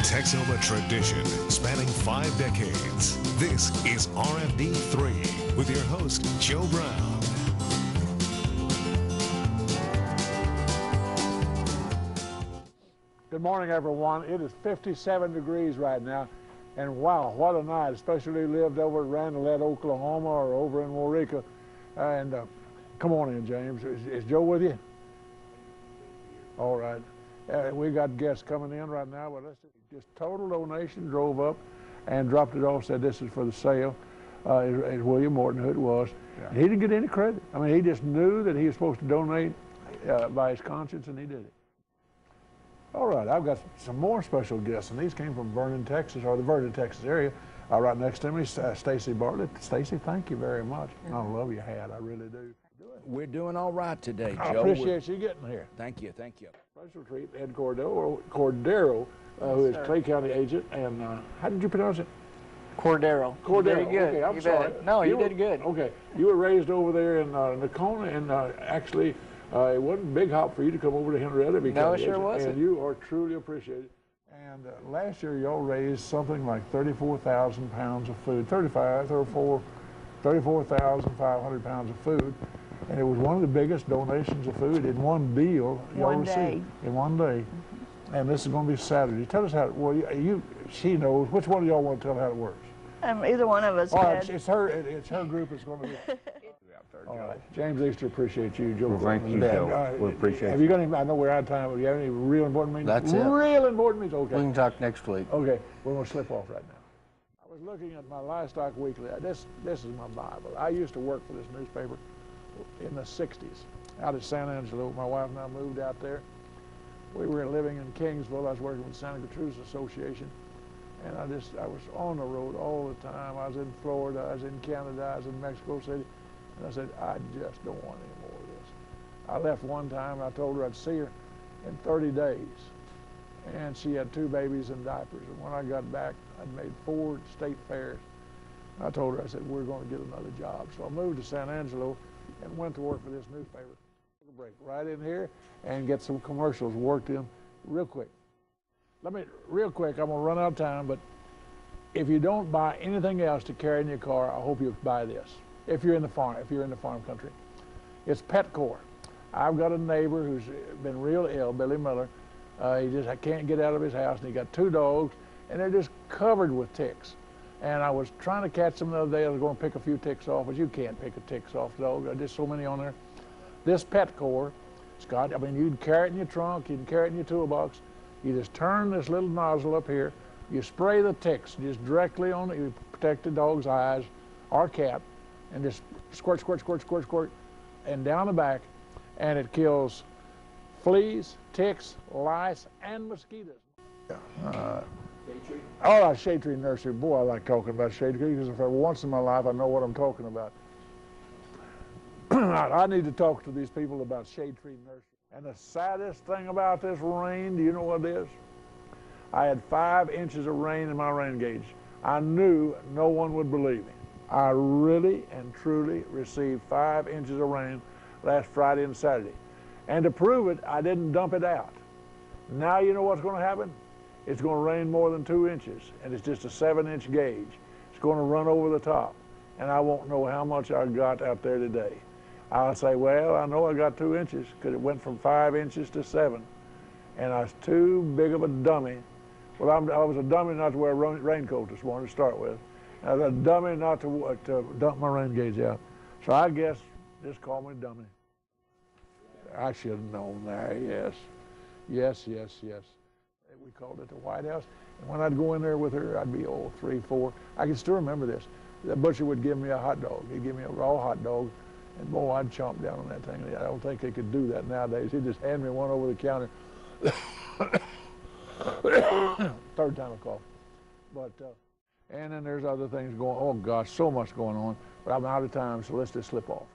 Texoma tradition spanning 5 decades. This is RFD3 with your host, Joe Brown. Good morning, everyone. It is 57 degrees right now, and wow, what a night, especially if you lived over at Randolph, Oklahoma, or over in Waurika. And come on in, James. Is Joe with you? All right. We got guests coming in right now, but let's just total donation, drove up and dropped it off, said this is for the sale. It's William Morton, who it was. Yeah. He didn't get any credit. I mean, he just knew that he was supposed to donate by his conscience, and he did it. All right, I've got some more special guests, and these came from Vernon, Texas, or the Vernon, Texas area. Right next to me, Stacy Bartlett. Stacy, thank you very much. I love your hat, I really do. We're doing all right today, Joe. I appreciate you getting here. Thank you, thank you. Special treat, Ed Cordero, who is Clay County agent, and how did you pronounce it? Cordero. Cordero. You did good. Okay, I'm you sorry. No, you did good. Okay, you were raised over there in Nakona, and actually, it wasn't a big hop for you to come over to Henrietta. No, it sure wasn't. And you are truly appreciated. And last year, y'all raised something like 34,000 pounds of food, 34,500 pounds of food. And it was one of the biggest donations of food in one deal y'all received. In one day. And this is going to be Saturday. Tell us how, well, she knows. Which one of y'all want to tell her how it works? Either one of us could. It's her group that's going to be. All right. James Easter, appreciate you, Joe. Well, thank you, Joe. We appreciate Have you got any, I know we're out of time, but do you have any real important meetings? That's it. Real important meetings? Okay. We can talk next week. Okay. We're going to slip off right now. I was looking at my Livestock Weekly. This is my Bible. I used to work for this newspaper in the 60s out at San Angelo. My wife and I moved out there. We were living in Kingsville. I was working with the Santa Cruz Association, and I was on the road all the time. I was in Florida, I was in Canada, I was in Mexico City, and I said, I just don't want any more of this. I left one time. I told her I'd see her in 30 days, and she had 2 babies in diapers. And when I got back, I'd made 4 state fairs. I told her, I said, we're going to get another job. So I moved to San Angelo and went to work for this newspaper. Take a break right in here and get some commercials worked in real quick. Real quick, I'm going to run out of time, but if you don't buy anything else to carry in your car, I hope you buy this. If you're in the farm country. It's Petcore. I've got a neighbor who's been real ill, Billy Miller. I can't get out of his house, and he got 2 dogs, and they're just covered with ticks. And I was trying to catch them the other day. I was going to pick a few ticks off, but you can't pick a ticks off dog. There's just so many on there. This Petcore, Scott, I mean, you can carry it in your trunk, you can carry it in your toolbox. You just turn this little nozzle up here. You spray the ticks just directly on it. You protect the dog's eyes or cat, and just squirt, squirt, squirt, squirt, squirt, and down the back, and it kills fleas, ticks, lice, and mosquitoes. Shade Tree Nursery. Boy, I like talking about Shade Tree because for once in my life I know what I'm talking about. I need to talk to these people about Shade Tree Nursery. And the saddest thing about this rain, do you know what it is? I had 5 inches of rain in my rain gauge. I knew no one would believe me. I really and truly received 5 inches of rain last Friday and Saturday. And to prove it, I didn't dump it out. Now you know what's going to happen? It's going to rain more than 2 inches, and it's just a 7-inch gauge. It's going to run over the top, and I won't know how much I got out there today. I'll say, well, I know I got 2 inches because it went from 5 inches to 7, and I was too big of a dummy. Well, I was a dummy not to wear a raincoat this morning to start with. I was a dummy not to dump my rain gauge out. So I guess just call me dummy. I should have known that, yes. Yes, yes, yes. We called it the White House. And when I'd go in there with her, I'd be, 3, 4. I can still remember this. The butcher would give me a hot dog. He'd give me a raw hot dog, and boy, I'd chomp down on that thing. I don't think they could do that nowadays. He'd just hand me one over the counter. 3rd time I coughed. But, and then there's other things going on. Oh, gosh, so much going on. But I'm out of time, so let's just slip off.